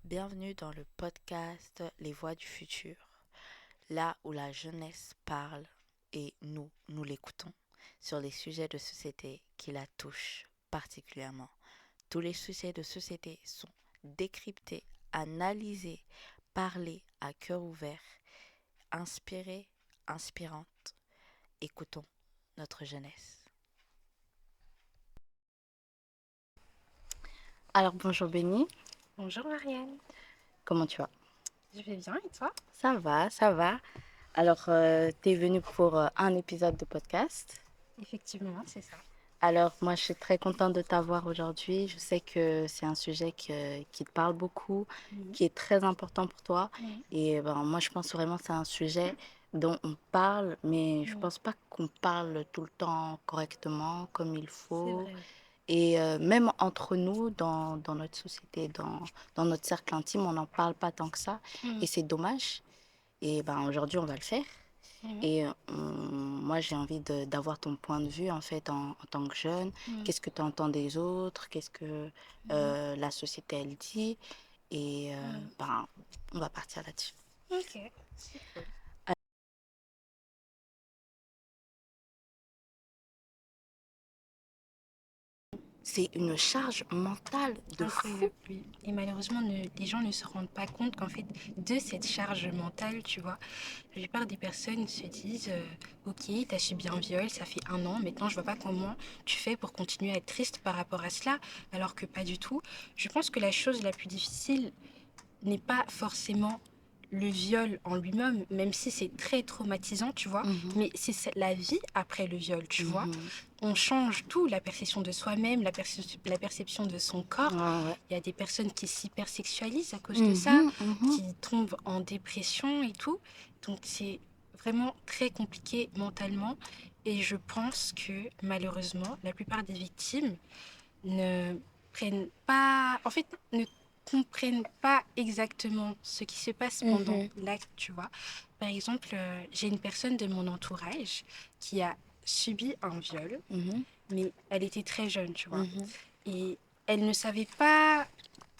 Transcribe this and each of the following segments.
Bienvenue dans le podcast Les Voix du futur, là où la jeunesse parle et nous l'écoutons sur les sujets de société qui la touchent particulièrement. Tous les sujets de société sont décryptés, analysés, parlés à cœur ouvert, inspirés, inspirantes. Écoutons notre jeunesse. Alors bonjour Béni, Bonjour Marianne, comment tu vas? je vais bien et toi? Ça va, ça va. Alors, tu es venue pour un épisode de podcast. Effectivement, c'est ça. Alors, moi, je suis très contente de t'avoir aujourd'hui. Je sais que c'est un sujet qui te parle beaucoup, Mhm. qui est très important pour toi. Mhm. Et ben, moi, je pense vraiment que c'est un sujet dont on parle, mais je Mhm. pense pas qu'on parle tout le temps correctement, comme il C'est faut. vrai. Et même entre nous, dans notre société, dans notre cercle intime, on n'en parle pas tant que ça. Et Mhm. c'est dommage. Et ben, aujourd'hui, on va le faire. Mhm. Et moi, j'ai envie d'avoir ton point de vue, en fait, en tant que jeune. Mhm. Qu'est-ce que tu entends des autres? Qu'est-ce que Mhm. la société, elle dit? Et Mhm. ben, on va partir là-dessus. Ok, c'est cool. C'est une charge mentale de fou. Incroyable, oui. Et malheureusement, les gens ne se rendent pas compte qu'en fait, de cette charge mentale, tu vois, la plupart des personnes se disent ok, t'as subi un viol, ça fait 1 an, maintenant je vois pas comment tu fais pour continuer à être triste par rapport à cela, alors que pas du tout. Je pense que la chose la plus difficile n'est pas forcément le viol en lui-même, même si c'est très traumatisant, tu vois, Mhm, mais c'est la vie après le viol, tu vois. mhm. On change tout, la perception de soi-même, la perception de son corps. Ouais, ouais. Il y a des personnes qui s'hypersexualisent à cause de ça, Mhm, mhm, qui tombent en dépression et tout. Donc c'est vraiment très compliqué mentalement. Et je pense que malheureusement, la plupart des victimes ne prennent pas, en fait, ne comprennent pas exactement ce qui se passe pendant mhm, l'acte, tu vois. Par exemple, j'ai une personne de mon entourage qui a subi un viol, mhm, mais elle était très jeune, tu vois. mhm, Et elle ne savait pas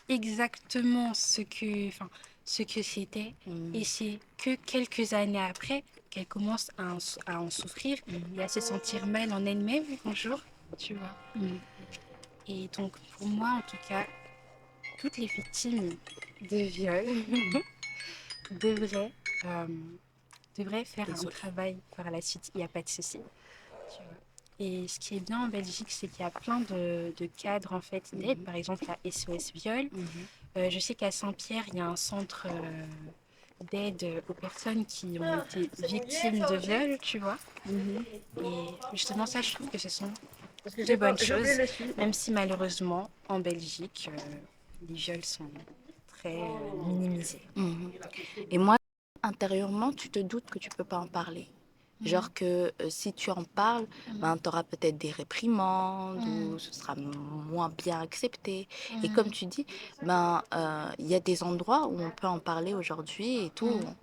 exactement ce que c'était. Et mhm, c'est que quelques années après qu'elle commence à en souffrir et à se sentir mal en elle-même un jour, tu vois. mhm. Et donc, pour moi, en tout cas, toutes les victimes de viol devraient, euh, devraient faire un Désolée. travail par la suite. Il n'y a pas de souci. Tu vois. Et ce qui est bien en Belgique, c'est qu'il y a plein de cadres en fait d'aide. Mhm, Par exemple, la SOS Viol. mhm, Je sais qu'à Saint-Pierre, il y a un centre d'aide aux personnes qui ont été victimes de viol, tu vois. mhm. Et justement, ça, je trouve que ce sont Parce que de bonnes j'ai oublié choses, le suivre. même si malheureusement, en Belgique, les viols sont très minimisés. Mhm. Et moi, intérieurement, tu te doutes que tu peux pas en parler. Mhm. Genre que si tu en parles, Mhm. ben, tu auras peut-être des réprimandes Mhm. ou ce sera moins bien accepté. Et comme Mhm. tu dis, ben, il y a des endroits où on peut en parler aujourd'hui et tout. Mhm.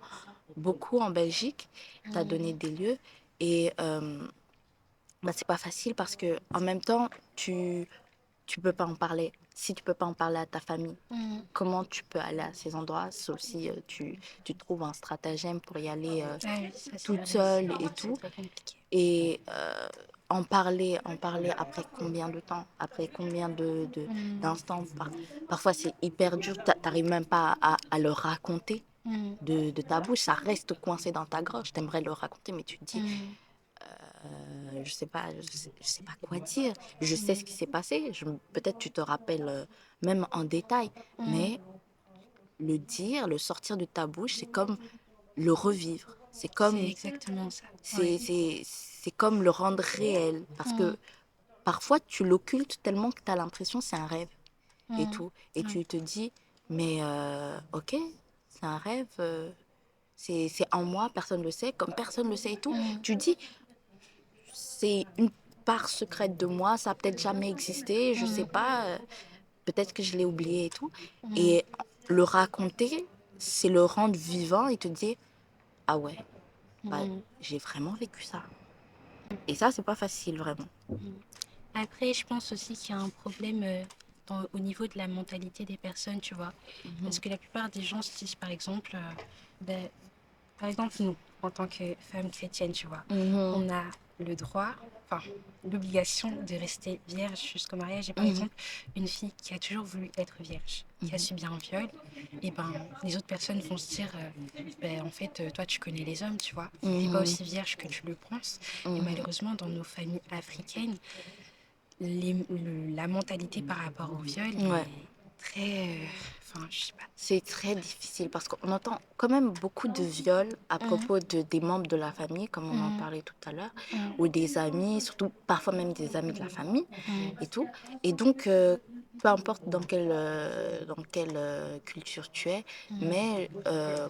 Beaucoup en Belgique, tu as donné Mhm. des lieux. Et ben, c'est pas facile parce que en même temps, tu peux pas en parler. Si tu peux pas en parler à ta famille, Mhm. comment tu peux aller à ces endroits, sauf si tu trouves un stratagème pour y aller Ah oui, ça c'est toute vrai aussi, seule et c'est tout. très compliqué. Et en parler après combien de temps, après combien Mhm. d'instants. Parfois, c'est hyper dur, t'arrives même pas à le raconter Mhm. de ta bouche, ça reste coincé dans ta gorge. T'aimerais le raconter, mais tu te dis, Mhm. je sais pas quoi dire. Je sais ce Mhm. qui s'est passé. Peut-être tu te rappelles même en détail, Mhm. mais le dire, le sortir de ta bouche, c'est comme le revivre. C'est exactement ça. Ouais. C'est comme le rendre réel. Parce Mhm. que parfois, tu l'occultes tellement que tu as l'impression que c'est un rêve et Mhm. tout. Et Ouais. tu te dis, mais ok, c'est un rêve, c'est en moi, personne ne le sait, comme personne ne le sait et tout. Mhm. Tu dis, c'est une part secrète de moi, ça a peut-être jamais existé, je sais Mhm. pas, peut-être que je l'ai oublié et tout. Mhm. Et le raconter, c'est le rendre vivant et te dire, ah ouais, bah, Mhm. j'ai vraiment vécu ça. Et ça, c'est pas facile, vraiment. Mhm. Après, je pense aussi qu'il y a un problème au niveau de la mentalité des personnes, tu vois. Parce Mhm. que la plupart des gens se disent, par exemple, ben, par exemple, nous, en tant que femmes chrétiennes, tu vois, Mhm. on a le droit, enfin, l'obligation de rester vierge jusqu'au mariage. Et par Mhm. exemple, une fille qui a toujours voulu être vierge, qui a Mhm. subi un viol, et ben, les autres personnes vont se dire, ben, en fait, toi, tu connais les hommes, tu vois, t'es pas Mhm. aussi vierge que tu le penses. Et Mhm. malheureusement, dans nos familles africaines, la mentalité par rapport au viol Ouais. est très, enfin, je sais pas. C'est très difficile parce qu'on entend quand même beaucoup de viols à Mhm, propos des membres de la famille, comme on en mhm, parlait tout à l'heure, mhm, ou des amis, surtout parfois même des amis de la famille mhm, et tout. Et donc, peu importe dans quelle culture tu es, mais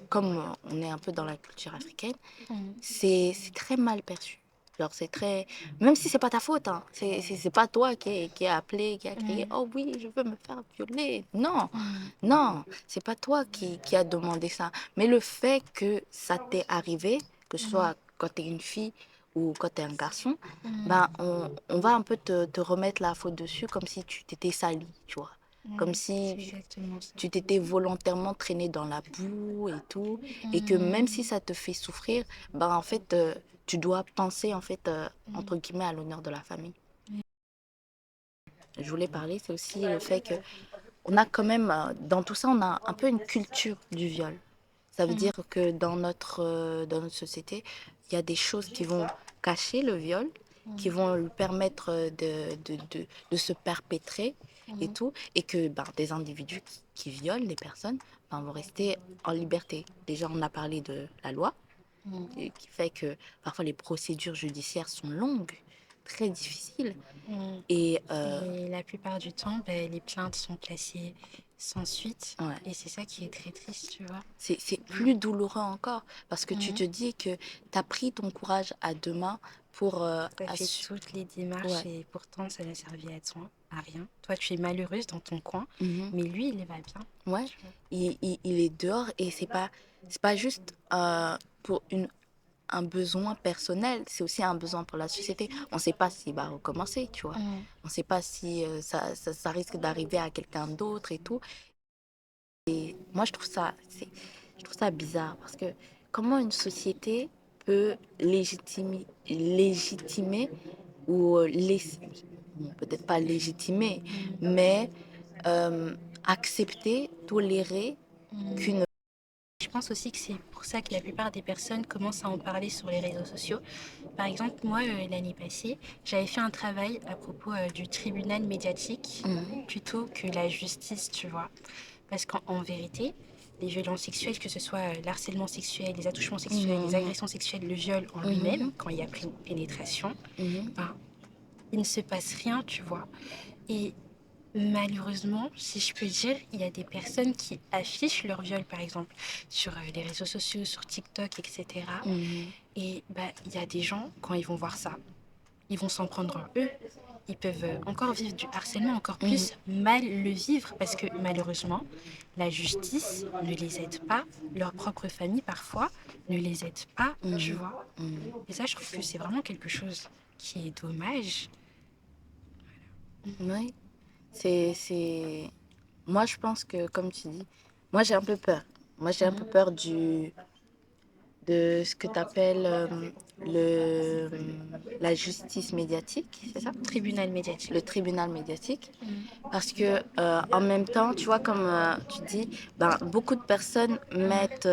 comme on est un peu dans la culture africaine, mhm, c'est très mal perçu. Genre, c'est très. Même si c'est pas ta faute, hein. C'est pas toi qui a appelé, qui a crié, mhm, oh oui, je veux me faire violer. Non, mhm, non, c'est pas toi qui a demandé ça. Mais le fait que ça t'est arrivé, que ce mhm, soit quand t'es une fille ou quand t'es un garçon, mhm, ben, on va un peu te remettre la faute dessus comme si tu t'étais sali, tu vois. Comme si c'est exactement ça. tu t'étais volontairement traîné dans la boue et tout, et que même si Mhm, ça te fait souffrir, ben en fait, tu dois penser en fait mhm, entre guillemets à l'honneur de la famille. Je voulais parler, c'est aussi le fait que on a quand même dans tout ça, on a un peu une culture du viol. Ça veut mhm, dire que dans notre société, il y a des choses qui vont cacher le viol, qui mhm, vont lui permettre de se perpétrer et mhm, tout, et que ben, des individus qui violent des personnes ben, vont rester en liberté. Déjà, on a parlé de la loi, mhm, qui fait que parfois les procédures judiciaires sont longues, très difficiles, mhm. et Et la plupart du temps, ben, les plaintes sont classées sans suite. ouais. Et c'est ça qui est très triste, tu vois. C'est plus douloureux encore parce que tu Mhm. te dis que tu as pris ton courage à deux mains pour Tu fait toutes les démarches ouais. et pourtant ça n'a servi à toi, à rien. Toi, tu es malheureuse dans ton coin, Mhm. mais lui, il va bien, Ouais. tu vois. Il est dehors et c'est pas juste pour un besoin personnel, c'est aussi un besoin pour la société. On ne sait pas s'il va recommencer, tu vois. Mhm. On ne sait pas si ça risque d'arriver à quelqu'un d'autre et tout. Moi, je trouve ça bizarre parce que comment une société peut légitimer ou bon, peut-être pas légitimer, Mhm. mais accepter, tolérer Mhm. qu'une... Je pense aussi que c'est pour ça que la plupart des personnes commencent à en parler sur les réseaux sociaux. Par exemple, moi, l'année passée, j'avais fait un travail à propos du tribunal médiatique Mhm, plutôt que la justice, tu vois. Parce qu'en vérité, les violences sexuelles, que ce soit l'harcèlement sexuel, les attouchements sexuels, les mhm, agressions sexuelles, le viol en lui-même, mhm, quand il y a pénétration, mhm, ben, il ne se passe rien, tu vois. Et malheureusement, si je peux dire, il y a des personnes qui affichent leur viol, par exemple, sur les réseaux sociaux, sur TikTok, etc. mhm, Et bah, il y a des gens, quand ils vont voir ça, ils vont s'en prendre en eux. Ils peuvent encore vivre du harcèlement, encore mhm, plus mal le vivre, parce que malheureusement, la justice ne les aide pas, leur propre famille parfois ne les aide pas, tu mhm, vois. mhm. Et ça, je trouve que c'est vraiment quelque chose qui est dommage. Oui, c'est... Moi, je pense que, comme tu dis, moi, j'ai un peu peur. Moi, j'ai un peu Mhm. peur de ce que tu appelles la justice médiatique, c'est ça? Tribunal médiatique. Le tribunal médiatique. Mhm. Parce que en même temps, tu vois, comme tu dis, ben, beaucoup de personnes mettent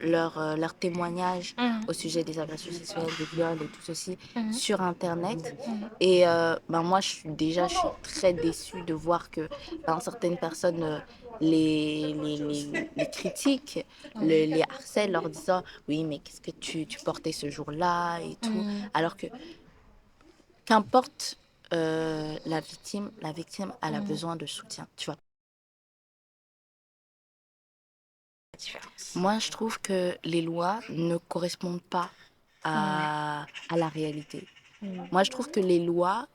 leur témoignage Mhm. au sujet des agressions sexuelles, des viols et tout ceci Mhm. sur Internet. Mhm. Et ben, moi, je suis très déçue de voir que ben, certaines personnes les critiquent, Mhm. les harcèlent, leur disant, oui, mais qu'est-ce que tu portais ce jour-là et tout. Mhm. Alors que qu'importe la victime, elle a Mhm. besoin de soutien, tu vois. La différence. Moi, je trouve que les lois ne correspondent pas Mhm. à la réalité. Mhm. Moi, je trouve que les lois,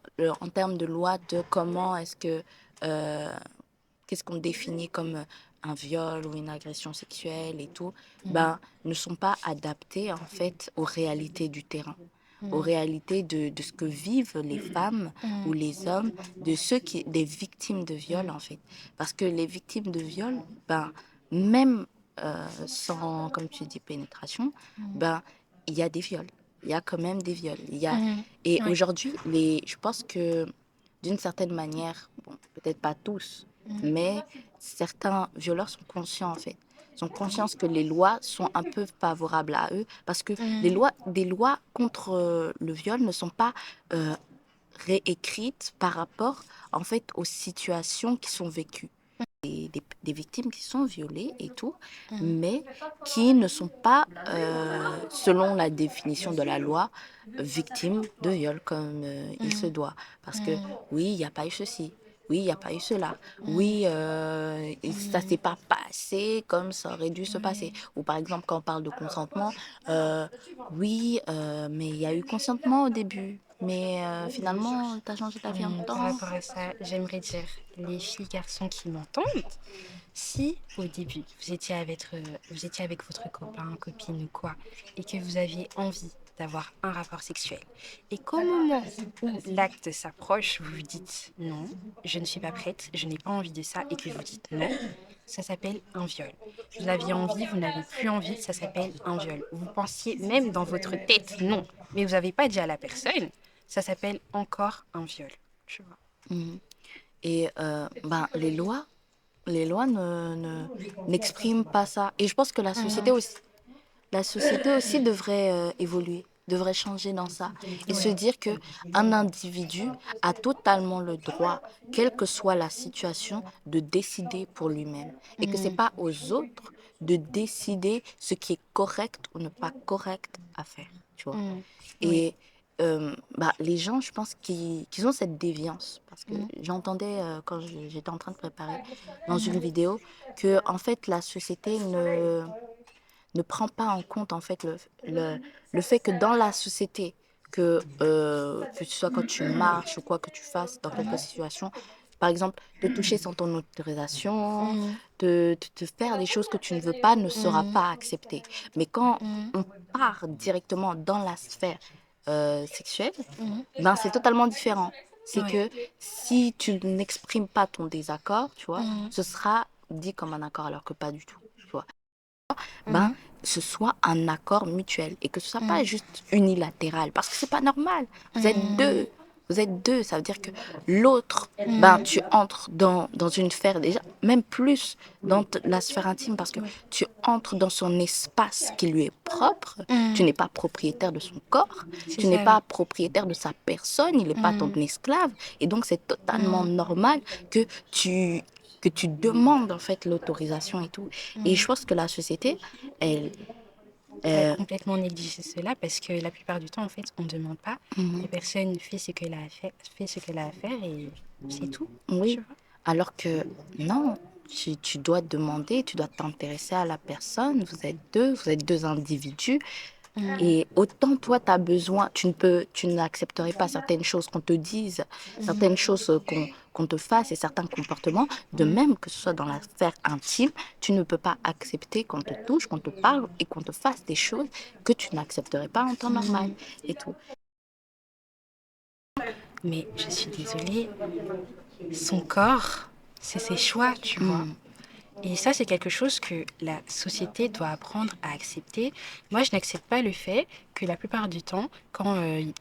en termes de loi, de comment est-ce que, euh, qu'est-ce qu'on définit comme un viol ou une agression sexuelle et tout, Mhm. ben, ne sont pas adaptées en fait aux réalités du terrain. aux Mm. réalités de ce que vivent les femmes ou Mm. les hommes, des victimes de viol en fait. Parce que les victimes de viol, ben, même sans, comme tu dis, pénétration, Mm. ben, il y a des viols. Il y a quand même des viols. Mm. Et Ouais. aujourd'hui, je pense que d'une certaine manière, bon, peut-être pas tous, Mm. mais certains violeurs sont conscients en fait. Sont conscients que les lois sont un peu favorables à eux parce que Mm. des lois contre le viol ne sont pas euh, réécrites par rapport en fait aux situations qui sont vécues. Des victimes qui sont violées et tout, Mm. mais qui ne sont pas, selon la définition de la loi, victimes de viol comme il se Mm. doit. Parce que Mm. oui, il n'y a pas eu ceci, oui, il n'y a pas eu cela, Mm. oui, ça Mm. s'est pas passé comme ça aurait dû se passer. Ouais. Ou par exemple, quand on parle de consentement, euh, oui, mais il y a eu consentement au début. Mais finalement, tu as changé ta vie en Par temps. rapport à ça, j'aimerais dire, les filles, garçons qui m'entendent, si au début vous étiez avec votre copain, copine ou quoi, et que vous aviez envie d'avoir un rapport sexuel, et qu'au moment où l'acte s'approche, vous vous dites non, je ne suis pas prête, je n'ai pas envie de ça, et que vous dites non, ça s'appelle un viol. Vous aviez envie, vous n'avez plus envie, ça s'appelle un viol. Vous pensiez même dans votre tête non, mais vous n'avez pas dit à la personne, ça s'appelle encore un viol. Tu vois. Mhm. Et ben, les lois n'expriment pas ça. Et je pense que Mhm. la société aussi devrait évoluer, devrait changer dans ça et se dire que un individu a totalement le droit, quelle que soit la situation, de décider pour lui-même et que c'est Mhm. pas aux autres de décider ce qui est correct ou ne pas correct à faire, tu vois. Mhm. Oui. Et bah, les gens, je pense qu'ils ont cette déviance. Parce que Mhm. j'entendais, quand j'étais en train de préparer dans une Mhm. vidéo, que en fait, la société ne prend pas en compte en fait le fait que dans la société, que ce soit quand tu marches ou quoi que tu fasses dans quelques situations, par exemple, te toucher sans ton autorisation, Mhm. te faire des choses que tu ne veux pas ne sera Mhm. pas accepté. Mais quand Mhm. on part directement dans la sphère sexuelle, Mhm. ben c'est totalement différent. C'est Ouais. que si tu n'exprimes pas ton désaccord, tu vois, Mhm. ce sera dit comme un accord alors que pas du tout. Tu vois ben, Mhm. ce soit un accord mutuel et que ce soit pas Mhm. juste unilatéral parce que c'est pas normal. Vous êtes Mhm. deux. Vous êtes deux, ça veut dire que l'autre, ben, Mhm. tu entres dans une sphère déjà, même plus dans la sphère intime parce que Ouais. tu entres dans son espace qui lui est propre. Tu Mhm. n'es pas propriétaire de son corps, C'est tu n'es ça, oui. pas propriétaire de sa personne, il n'est pas ton Mhm. esclave. Et donc, c'est totalement Mhm. normal que tu demandes en fait l'autorisation et tout. Et je Mhm. pense que la société, elle... A euh, complètement négligé cela parce que la plupart du temps, en fait, on ne demande pas. mhm, La personne fait ce qu'elle a à faire, fait ce qu'elle a à faire et c'est tout. oui, Tu vois. alors que non, tu dois demander, tu dois t'intéresser à la personne, vous êtes deux individus. Mhm. Et autant toi, tu as besoin, tu n'accepterais pas certaines choses qu'on te dise, Mhm. certaines choses qu'on te fasse et certains comportements, de Mhm. même que ce soit dans la sphère intime, tu ne peux pas accepter qu'on te touche, qu'on te parle et qu'on te fasse des choses que tu n'accepterais pas en temps normal Mhm. et tout. Mais je suis désolée, son corps, c'est ses choix, tu vois. Mhm, Et ça, c'est quelque chose que la société doit apprendre à accepter. Moi, je n'accepte pas le fait que la plupart du temps, quand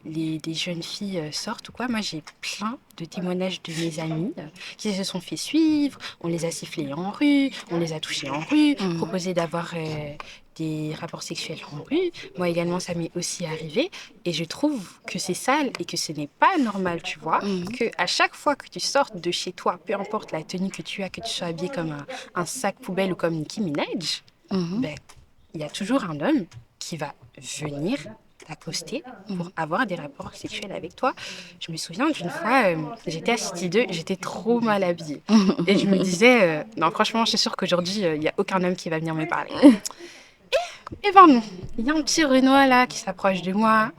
des jeunes filles sortent ou quoi, moi, j'ai plein de témoignages de mes amis qui se sont fait suivre, on les a sifflés en rue, on les a touchés en rue, mhm, proposé d'avoir des rapports sexuels en rue. Moi également, ça m'est aussi arrivé. Et je trouve que c'est sale et que ce n'est pas normal, tu vois, mhm, que à chaque fois que tu sortes de chez toi, peu importe la tenue que tu as, que tu sois habillé comme un sac poubelle ou comme Nicki Minaj, mhm, ben, il y a toujours un homme qui va venir t'accoster pour mhm. avoir des rapports sexuels avec toi. Je me souviens d'une fois, j'étais à City 2, j'étais trop mal habillée. Et je me disais, non, franchement, je suis sûre qu'aujourd'hui, il n'y a aucun homme qui va venir me parler. Et ben non, il y a un petit Renoir là qui s'approche de moi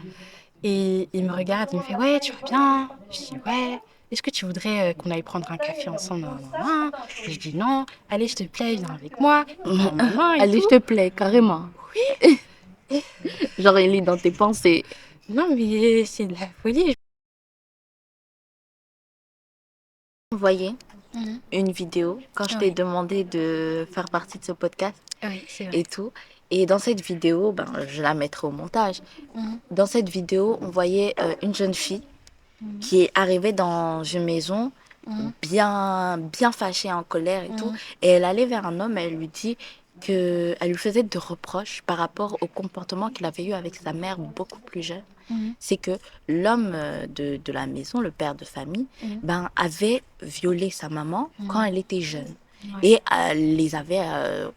et il me regarde, il me fait ouais, tu vas bien? Je dis ouais. Est-ce que tu voudrais qu'on aille prendre un café ensemble? Non, non, non. Je dis non. Allez, s'il te plaît, viens avec moi. Il prend ma main et Allez, je tout. te plaît, carrément. Genre, il est dans tes pensées. Non, mais c'est de la folie. Envoyé Mhm. une vidéo quand je t'ai Oui, demandé de faire partie de ce podcast oui, c'est et vrai. tout. Et dans cette vidéo, ben, je la mettrai au montage. Mhm. Dans cette vidéo, on voyait une jeune fille Mhm. qui est arrivée dans une maison Mhm. bien fâchée, en colère et tout. Mhm. Et elle allait vers un homme et elle lui dit que elle lui faisait de reproches par rapport au comportement qu'il avait eu avec sa mère beaucoup plus jeune. Mhm. C'est que l'homme de la maison, le père de famille, Mhm. ben, avait violé sa maman quand Mhm. elle était jeune. Ouais. Et les avait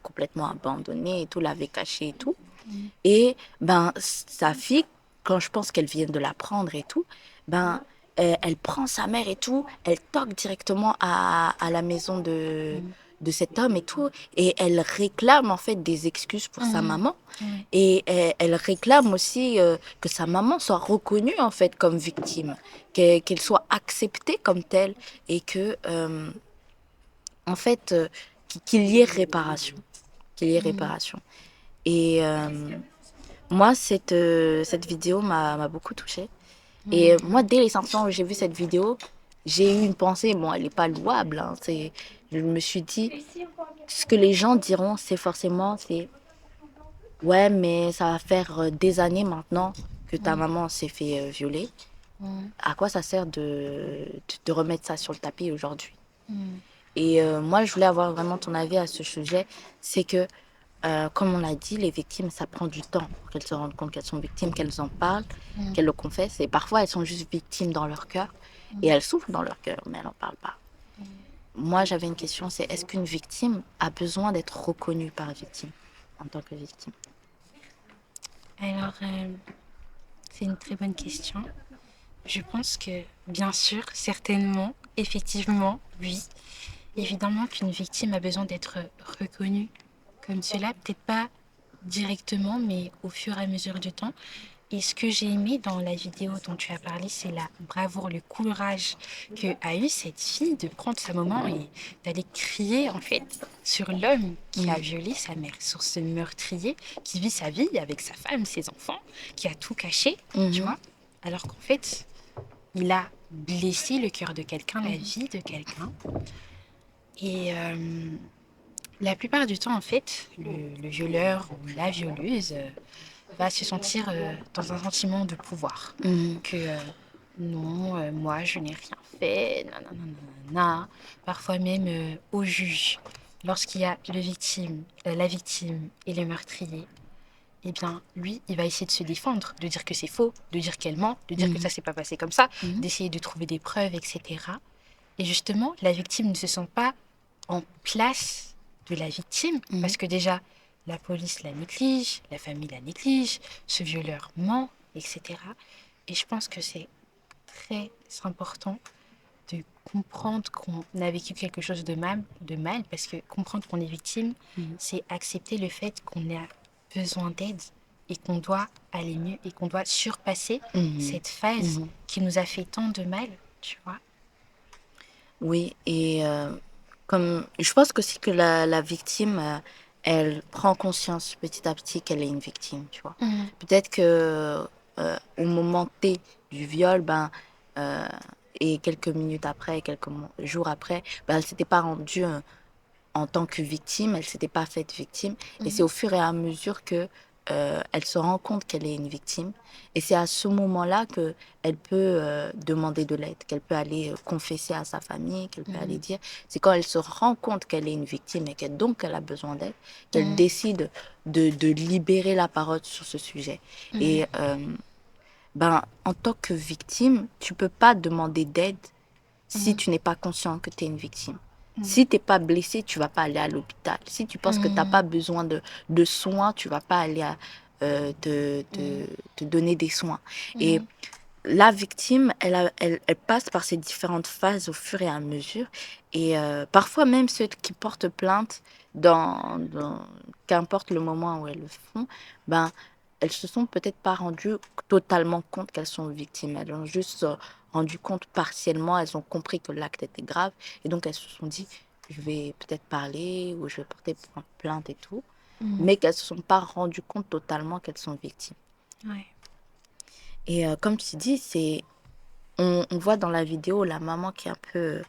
complètement abandonnés et tout, l'avait caché et tout. Mhm. Et ben, sa fille, quand je pense qu'elle vient de l'apprendre et tout, ben, elle prend sa mère et tout, elle toque directement à la maison Mhm. de cet homme et tout, et elle réclame en fait des excuses pour sa Mhm. maman. Ouais. Et elle réclame aussi que sa maman soit reconnue en fait comme victime, qu'elle soit acceptée comme telle, et que en fait qu'il y ait réparation, qu'il y ait Mhm. réparation. Et moi, cette vidéo m'a beaucoup touchée. Et Mhm. moi, dès les instants où j'ai vu cette vidéo, j'ai eu une pensée, bon, elle n'est pas louable, hein, je me suis dit, ce que les gens diront, c'est, ouais, mais ça va faire des années maintenant que ta Mhm. maman s'est fait violer. Mhm. À quoi ça sert de remettre ça sur le tapis aujourd'hui? Mhm. Et moi, je voulais avoir vraiment ton avis à ce sujet. C'est que, comme on l'a dit, les victimes, ça prend du temps pour qu'elles se rendent compte qu'elles sont victimes, qu'elles en parlent, Mhm. qu'elles le confessent. Et parfois, elles sont juste victimes dans leur cœur. Et Mhm. elles souffrent dans leur cœur, mais elles n'en parlent pas. Moi, j'avais une question, c'est est-ce qu'une victime a besoin d'être reconnue par victime, en tant que victime? Alors, c'est une très bonne question. Je pense que, bien sûr, certainement, effectivement, oui. Évidemment qu'une victime a besoin d'être reconnue comme cela, peut-être pas directement, mais au fur et à mesure du temps. Et ce que j'ai aimé dans la vidéo dont tu as parlé, c'est la bravoure, le courage que a eu cette fille de prendre sa maman et d'aller crier en fait sur l'homme qui a Mhm. violé sa mère, sur ce meurtrier qui vit sa vie avec sa femme, ses enfants, qui a tout caché, tu Mhm. vois. Alors qu'en fait, il a blessé le cœur de quelqu'un, la Mhm. vie de quelqu'un. Et la plupart du temps, en fait, le violeur ou la violeuse va se sentir dans un sentiment de pouvoir. Mhm. Que non, moi je n'ai rien fait, nanana. Parfois même au juge, lorsqu'il y a la victime et le meurtrier, eh bien, lui, il va essayer de se défendre, de dire que c'est faux, de dire qu'elle ment, de dire que ça Mhm. s'est pas passé comme ça, Mhm. d'essayer de trouver des preuves, etc. Et justement, la victime ne se sent pas en place de la victime, Mhm. parce que déjà, la police la néglige, la famille la néglige, ce violeur ment, etc. Et je pense que c'est très important de comprendre qu'on a vécu quelque chose de mal, parce que comprendre qu'on est victime, Mhm. c'est accepter le fait qu'on a besoin d'aide et qu'on doit aller mieux et qu'on doit surpasser Mhm. cette phase Mhm. qui nous a fait tant de mal, tu vois. Oui, et comme je pense aussi que la victime, elle prend conscience petit à petit qu'elle est une victime, tu vois. Mhm. Peut-être que au moment T du viol, ben, euh, et quelques minutes après, jours après, ben, elle s'était pas rendue en tant que victime, elle s'était pas faite victime. Et c'est Mhm. au fur et à mesure que elle se rend compte qu'elle est une victime. Et c'est à ce moment-là que elle peut demander de l'aide, qu'elle peut aller confesser à sa famille, qu'elle peut aller Mhm. dire. C'est quand elle se rend compte qu'elle est une victime et qu'elle donc elle a besoin d'aide, qu'elle Mhm. décide de libérer la parole sur ce sujet. Mhm. Et ben, en tant que victime, tu peux pas demander d'aide si Mhm. tu n'es pas conscient que tu es une victime. Mhm. Si tu n'es pas blessé, tu vas pas aller à l'hôpital. Si tu penses que tu n'as Mhm. pas besoin de soins, tu vas pas aller Mhm. te donner des soins. Et Mhm. la victime, elle passe par ces différentes phases au fur et à mesure. Et parfois même ceux qui portent plainte, qu'importe le moment où elles le font, ben, elles se sont peut-être pas rendues totalement compte qu'elles sont victimes. Elles ont juste rendu compte partiellement, elles ont compris que l'acte était grave. Et donc elles se sont dit, je vais peut-être parler ou je vais porter plainte et tout. Mhm. Mais qu'elles ne se sont pas rendues compte totalement qu'elles sont victimes. Ouais. Et comme tu dis, on voit dans la vidéo la maman qui est un peu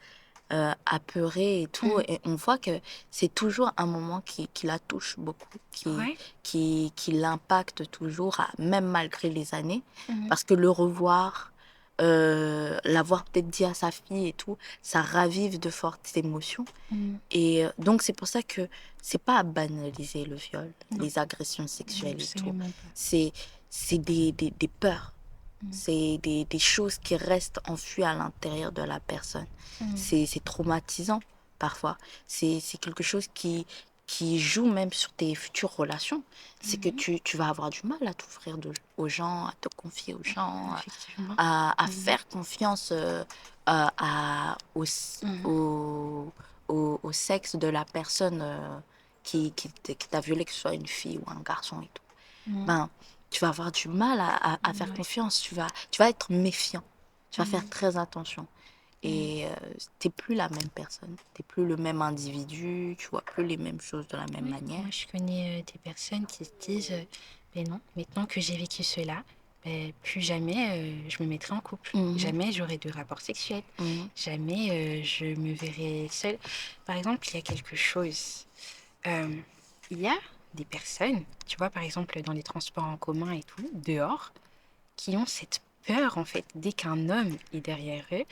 apeurée et tout, Mhm. et on voit que c'est toujours un moment qui la touche beaucoup, Ouais. qui l'impacte toujours, même malgré les années, Mhm. parce que le revoir, l'avoir peut-être dit à sa fille et tout, ça ravive de fortes émotions. Mhm. Et donc c'est pour ça que c'est pas à banaliser le viol, Non, les agressions non, sexuelles et tout. absolument pas. C'est des peurs, Mhm. c'est des choses qui restent enfuies à l'intérieur de la personne. Mhm. C'est traumatisant parfois. C'est quelque chose qui joue même sur tes futures relations. C'est que Mhm. tu vas avoir du mal à t'ouvrir aux gens, à te confier aux gens, Effectivement. à Mhm. faire confiance au, Mhm. au sexe de la personne qui t'a violé, que ce soit une fille ou un garçon et tout. Mhm. Ben, tu vas avoir du mal à faire Ouais. confiance. Tu vas être méfiant. Tu vas faire Mhm. très attention. Mhm. Et t'es plus la même personne. T'es plus le même individu. Tu vois plus les mêmes choses de la même Ouais. manière. Moi, je connais des personnes qui se disent ben non, maintenant que j'ai vécu cela, ben, plus jamais je me mettrai en couple. Mhm, Jamais j'aurai de rapport sexuel. mhm, Jamais je me verrai seule. Par exemple, il y a quelque chose. euh, il y a des personnes, tu vois, par exemple, dans les transports en commun et tout, dehors, qui ont cette peur, en fait, dès qu'un homme est derrière eux.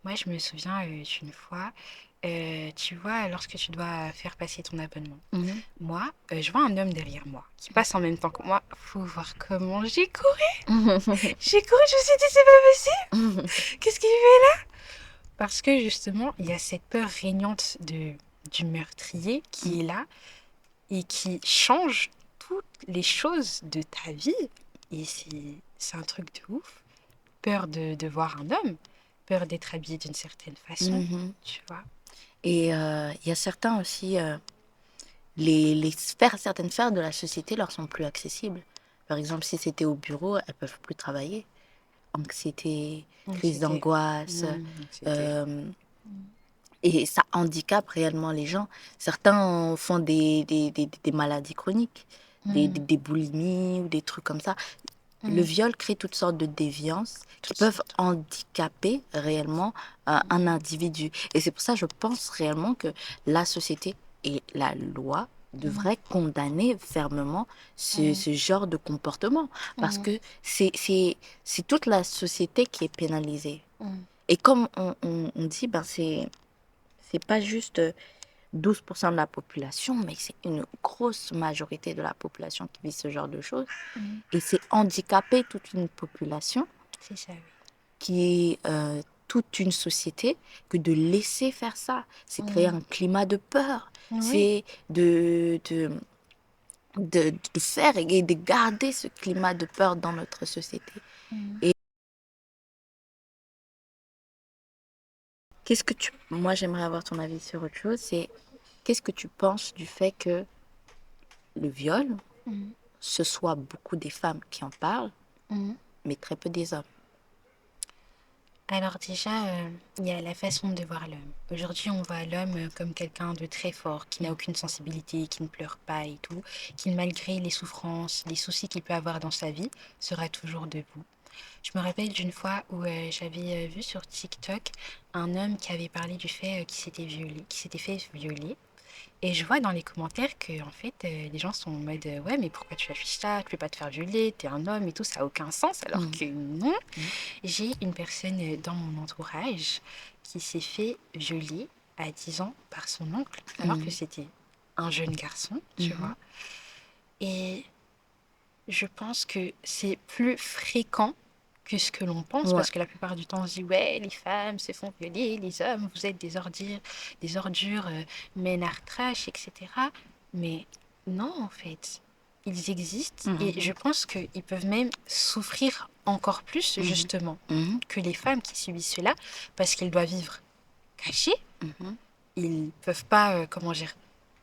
Moi, je me souviens d'une fois, tu vois, lorsque tu dois faire passer ton abonnement, mhm, moi, je vois un homme derrière moi qui passe en même temps que moi. Faut voir comment j'ai couru. mhm, J'ai couru, je me suis dit, c'est pas possible. mhm, Qu'est-ce qu'il fait là? Parce que justement, il y a cette peur régnante du meurtrier qui est là et qui change toutes les choses de ta vie. Et c'est un truc de ouf. Peur de voir un homme, peur d'être habillé d'une certaine façon, mhm. tu vois. Et il y a certains aussi, certaines sphères de la société leur sont plus accessibles. Par exemple, si c'était au bureau, elles peuvent plus travailler. Anxiété, crise Anxiété. d'angoisse, Anxiété. euh, et ça handicape réellement les gens. Certains font des maladies chroniques, Mm, des boulimies ou des trucs comme ça. Le mm, viol crée toutes sortes de déviances qui toutes peuvent sortes. handicaper réellement un individu. Et c'est pour ça que je pense réellement que la société et la loi Mm, devraient condamner fermement mm, ce genre de comportement. Parce mm, que c'est toute la société qui est pénalisée. mm, Et comme on dit, ben c'est pas juste 12% de la population, mais c'est une grosse majorité de la population qui vit ce genre de choses. mm. Et c'est handicaper toute une population C'est ça, oui. qui est toute une société que de laisser faire ça. C'est créer Mm. un climat de peur. Oui. C'est de faire et de garder ce climat de peur dans notre société. Mm. Et moi j'aimerais avoir ton avis sur autre chose, c'est qu'est-ce que tu penses du fait que le viol, Mm. ce soit beaucoup des femmes qui en parlent, Mm. mais très peu des hommes. Alors déjà, il y a la façon de voir l'homme. Aujourd'hui, on voit l'homme comme quelqu'un de très fort, qui n'a aucune sensibilité, qui ne pleure pas et tout, qui malgré les souffrances, les soucis qu'il peut avoir dans sa vie, sera toujours debout. Je me rappelle d'une fois où j'avais vu sur TikTok un homme qui avait parlé du fait qu'il s'était violé, qu'il s'était fait violer. Et je vois dans les commentaires que en fait les gens sont en mode ouais mais pourquoi tu affiches ça, tu peux pas te faire violer, t'es un homme et tout, ça a aucun sens alors Mm, que non. mm, J'ai une personne dans mon entourage qui s'est fait violer à 10 ans par son oncle alors que mm, c'était un jeune garçon, tu mhm, vois. Et je pense que c'est plus fréquent que ce que l'on pense, ouais. parce que la plupart du temps, on se dit, ouais, les femmes se font violer, les hommes, vous êtes des ordures, ménard trash, etc. Mais non, en fait, ils existent et je Mhm, pense qu'ils peuvent même souffrir encore plus, mhm, justement, mhm, que les femmes qui subissent cela, parce qu'elles doivent vivre cachées. mhm, Ils ne peuvent pas, comment dire,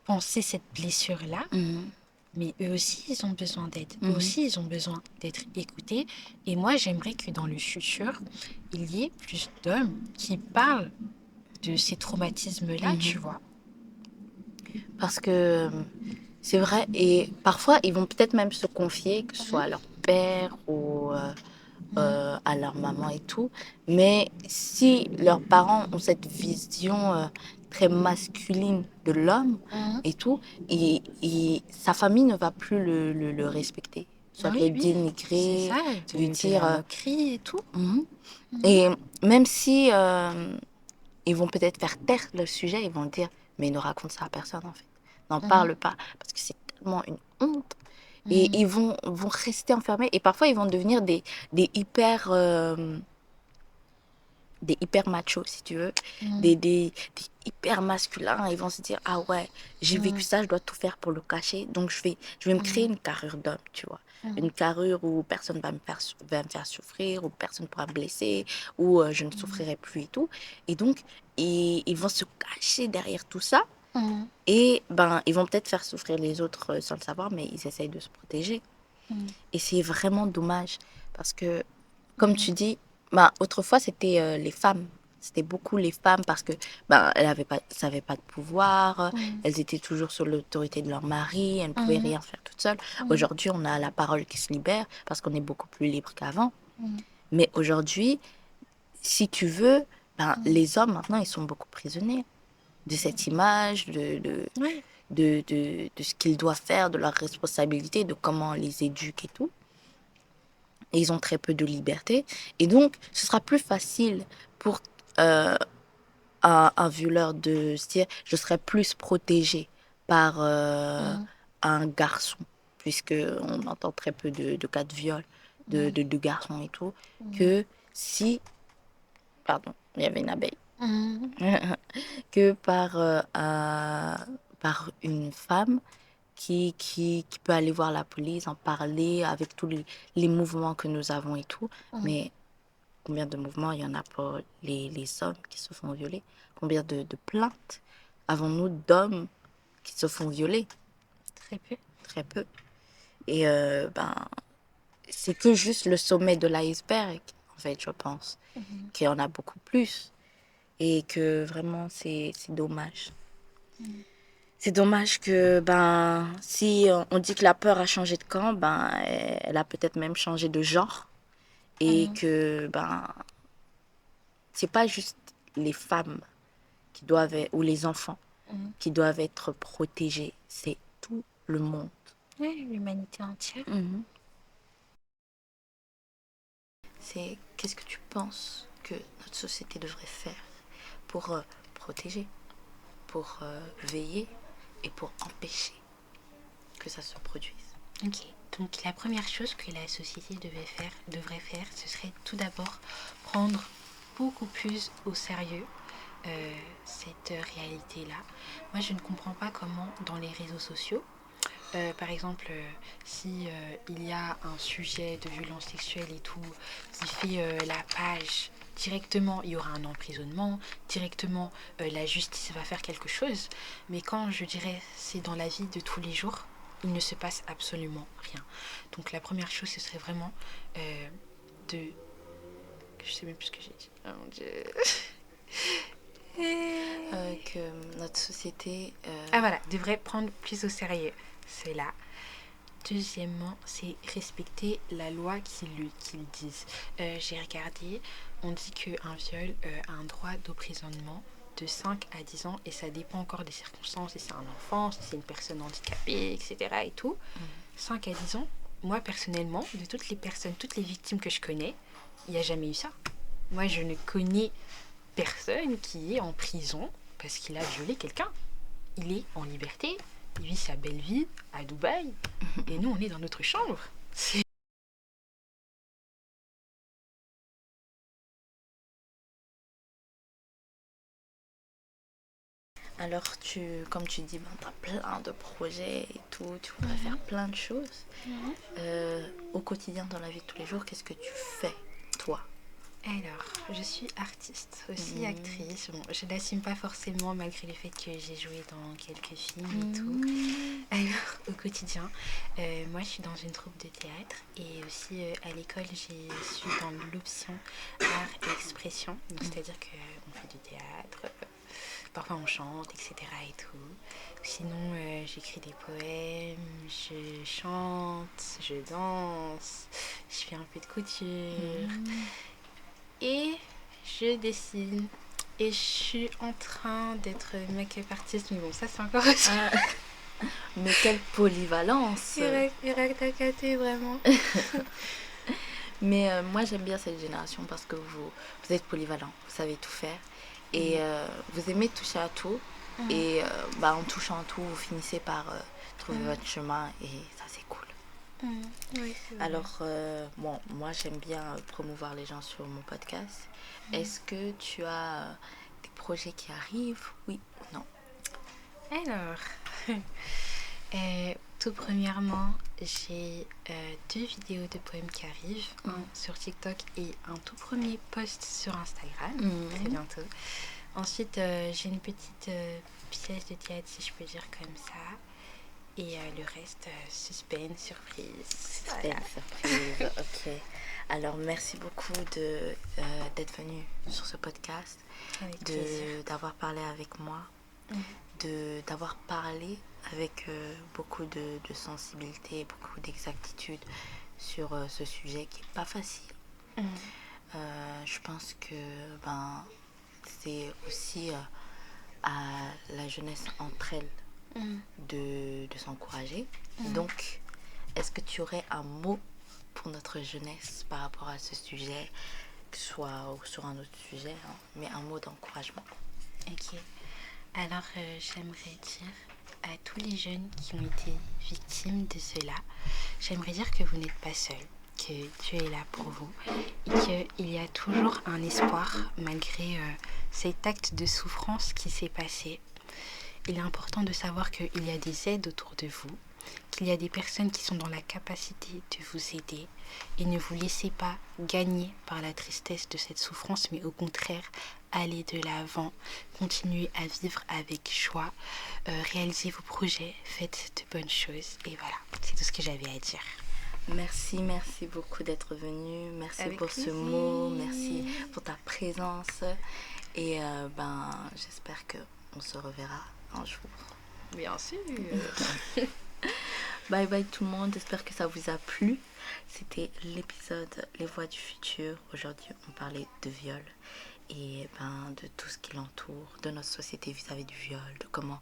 penser cette blessure-là. mhm, Mais eux aussi, ils ont besoin d'aide. Eux mhm, aussi, ils ont besoin d'être écoutés. Et moi, j'aimerais que dans le futur, il y ait plus d'hommes qui parlent de ces traumatismes-là, tu mhm. vois. Parce que c'est vrai, et parfois ils vont peut-être même se confier, que ce soit à leur père à leur maman et tout. Mais si leurs parents ont cette vision très masculine de l'homme Mhm. et tout, sa famille ne va plus le respecter. Soit le Oui, oui, c'est dénigrer, ça, lui de la dire... moquerie et tout. Mhm. Mhm. Et même si ils vont peut-être faire taire le sujet, ils vont dire, mais ne raconte ça à personne en fait. N'en Mhm. parle pas, parce que c'est tellement une honte. Et Mhm. ils vont rester enfermés. Et parfois, ils vont devenir des hyper... des hyper machos, si tu veux, Mhm. des hyper masculins. Ils vont se dire, ah ouais, j'ai vécu Mhm. ça, je dois tout faire pour le cacher. Donc, je vais me créer Mhm. une carrure d'homme, tu vois. Mhm. Une carrure où personne va me faire souffrir, où personne ne pourra me blesser, où je ne souffrirai plus et tout. Et donc, ils vont se cacher derrière tout ça. Mhm. Et ben, ils vont peut-être faire souffrir les autres sans le savoir, mais ils essayent de se protéger. Mhm. Et c'est vraiment dommage parce que, comme Mhm. tu dis, bah, autrefois, c'était les femmes. C'était beaucoup les femmes parce que bah, elles n'avaient pas de pouvoir, Mhm. elles étaient toujours sous l'autorité de leur mari, elles ne pouvaient Mhm. rien faire toutes seules. Mhm. Aujourd'hui, on a la parole qui se libère parce qu'on est beaucoup plus libre qu'avant. Mhm. Mais aujourd'hui, si tu veux, ben, Mhm. les hommes, maintenant, ils sont beaucoup prisonniers de cette image, Ouais. de ce qu'ils doivent faire, de leurs responsabilités, de comment on les éduque et tout. Et ils ont très peu de liberté. Et donc, ce sera plus facile pour euh, un violeur de se dire, je serai plus protégé par Mhm. un garçon, puisque on entend très peu de cas de viol Mhm. de garçons et tout, Mhm. que si, pardon, il y avait une abeille, Mhm. que par une femme qui peut aller voir la police, en parler avec tous les mouvements que nous avons et tout. Mhm. Mais combien de mouvements il y en a pour les hommes qui se font violer? Combien de plaintes avons-nous d'hommes qui se font violer? Très peu. Très peu. Et ben, c'est que juste le sommet de l'iceberg, en fait, je pense, Mhm. qu'il y en a beaucoup plus. Et que vraiment, c'est dommage. Mhm. C'est dommage que, ben, si on dit que la peur a changé de camp, ben, elle a peut-être même changé de genre. Et Mhm. que, ben, c'est pas juste les femmes qui doivent être, ou les enfants Mhm. qui doivent être protégés, c'est tout le monde. Ouais, l'humanité entière. Mhm. C'est qu'est-ce que tu penses que notre société devrait faire pour protéger, pour veiller et pour empêcher que ça se produise. Ok. Donc la première chose que la société devrait faire, ce serait tout d'abord prendre beaucoup plus au sérieux cette réalité-là. Moi, je ne comprends pas comment dans les réseaux sociaux, par exemple, si il y a un sujet de violence sexuelle et tout qui fait la page directement, il y aura un emprisonnement, directement la justice va faire quelque chose, mais quand je dirais c'est dans la vie de tous les jours, il ne se passe absolument rien. Donc la première chose, ce serait vraiment de... Je sais même plus ce que j'ai dit. Oh mon dieu. Que notre société... Ah voilà, devrait prendre plus au sérieux cela. Deuxièmement, c'est respecter la loi qu'ils disent. J'ai regardé, on dit qu'un viol a un droit d'emprisonnement de 5 à 10 ans et ça dépend encore des circonstances, si c'est un enfant, si c'est une personne handicapée, etc. et tout. 5 à 10 ans, moi personnellement, de toutes les personnes, toutes les victimes que je connais, il n'y a jamais eu ça. Moi, je ne connais personne qui est en prison parce qu'il a violé quelqu'un. Il est en liberté, il vit sa belle vie à Dubaï, et nous, on est dans notre chambre. Alors, comme tu dis, ben, tu as plein de projets et tout, tu voudrais faire plein de choses. Au quotidien, dans la vie de tous les jours, qu'est-ce que tu fais, toi? Alors, je suis artiste, aussi actrice. Bon, je n'assume pas forcément malgré le fait que j'ai joué dans quelques films et tout. Alors, au quotidien, moi je suis dans une troupe de théâtre et aussi à l'école, je suis dans l'option art et expression. Donc, c'est-à-dire qu'on fait du théâtre, Parfois on chante, etc. et tout. Sinon, j'écris des poèmes, je chante, je danse, je fais un peu de couture et je dessine. Et je suis en train d'être make-up artiste, mais bon, ça c'est encore autre chose. Mais quelle polyvalence! Irak Takate, vraiment. Mais moi j'aime bien cette génération parce que vous êtes polyvalent, vous savez tout faire et vous aimez toucher à tout et en touchant à tout vous finissez par trouver votre chemin et ça c'est cool. Oui, c'est vrai. Alors bon, moi j'aime bien promouvoir les gens sur mon podcast. Est-ce que tu as des projets qui arrivent? Oui ou non? Alors, tout premièrement, j'ai 2 vidéos de poèmes qui arrivent, un sur TikTok et un tout premier post sur Instagram, très bientôt. Ensuite, j'ai une petite pièce de théâtre, si je peux dire comme ça. Et le reste, suspense, surprise. Voilà. Surprise, ok. Alors merci beaucoup d'être venu sur ce podcast, Avec plaisir. d'avoir parlé avec moi, d'avoir parlé avec beaucoup de sensibilité, beaucoup d'exactitude sur ce sujet qui n'est pas facile. Je pense que c'est aussi à la jeunesse entre elles de s'encourager. Donc, est-ce que tu aurais un mot pour notre jeunesse par rapport à ce sujet, que ce soit sur un autre sujet, mais un mot d'encouragement? Ok. Alors, j'aimerais dire à tous les jeunes qui ont été victimes de cela, j'aimerais dire que vous n'êtes pas seuls, que Dieu est là pour vous et qu'il y a toujours un espoir malgré cet acte de souffrance qui s'est passé. Il est important de savoir qu'il y a des aides autour de vous, qu'il y a des personnes qui sont dans la capacité de vous aider et ne vous laissez pas gagner par la tristesse de cette souffrance, mais au contraire, allez de l'avant, continuez à vivre avec joie, réalisez vos projets, faites de bonnes choses et voilà, c'est tout ce que j'avais à dire. Merci beaucoup d'être venu. Merci avec pour plaisir. Ce mot. Merci pour ta présence. Et j'espère qu'on se reverra un jour. Bien sûr. Bye bye tout le monde. J'espère que ça vous a plu. C'était l'épisode Les Voix du futur. Aujourd'hui, on parlait de viol et de tout ce qui l'entoure, de notre société vis-à-vis du viol, de comment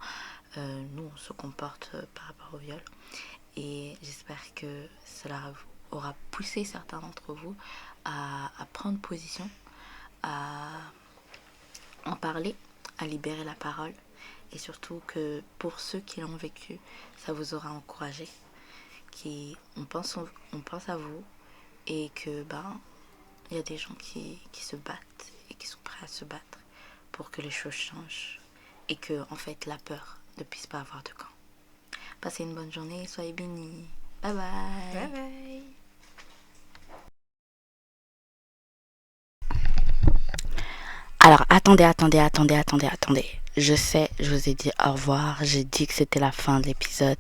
nous on se comporte par rapport au viol. Et j'espère que cela aura poussé certains d'entre vous à prendre position, à en parler, à libérer la parole. Et surtout que pour ceux qui l'ont vécu, ça vous aura encouragé. On pense à vous et que il y a des gens qui se battent et qui sont prêts à se battre pour que les choses changent et que en fait la peur ne puisse pas avoir de camp. Passez une bonne journée, soyez bénis. Bye bye. Bye bye. Alors attendez. Je sais, je vous ai dit au revoir, j'ai dit que c'était la fin de l'épisode,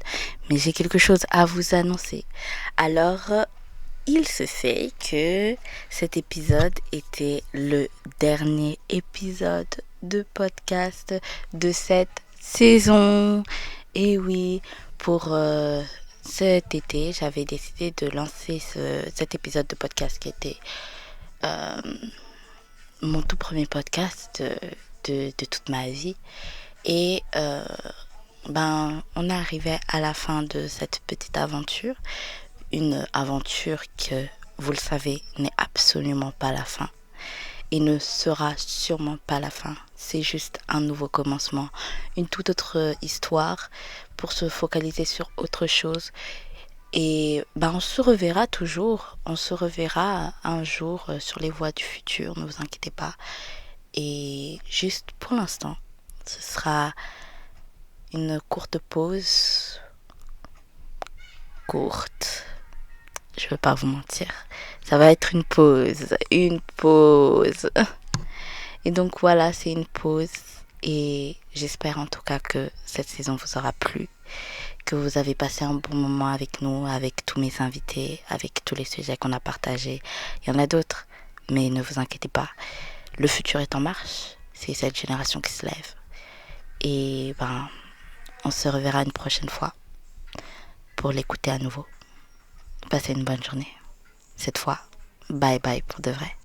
mais j'ai quelque chose à vous annoncer. Alors, il se fait que cet épisode était le dernier épisode de podcast de cette saison. Et oui, pour cet été, j'avais décidé de lancer cet épisode de podcast qui était mon tout premier podcast de toute ma vie. Et on est arrivé à la fin de cette petite aventure. Une aventure que, vous le savez, n'est absolument pas la fin. Et ne sera sûrement pas la fin. C'est juste un nouveau commencement. Une toute autre histoire pour se focaliser sur autre chose. Et on se reverra toujours. On se reverra un jour sur les voies du futur. Ne vous inquiétez pas. Et juste pour l'instant, ce sera une courte pause. Courte. Je veux pas vous mentir. Ça va être une pause. Une pause. Et donc voilà, c'est une pause. Et j'espère en tout cas que cette saison vous aura plu. Que vous avez passé un bon moment avec nous, avec tous mes invités, avec tous les sujets qu'on a partagés. Il y en a d'autres, mais ne vous inquiétez pas. Le futur est en marche. C'est cette génération qui se lève. Et on se reverra une prochaine fois pour l'écouter à nouveau. Passez une bonne journée. Cette fois, bye bye pour de vrai.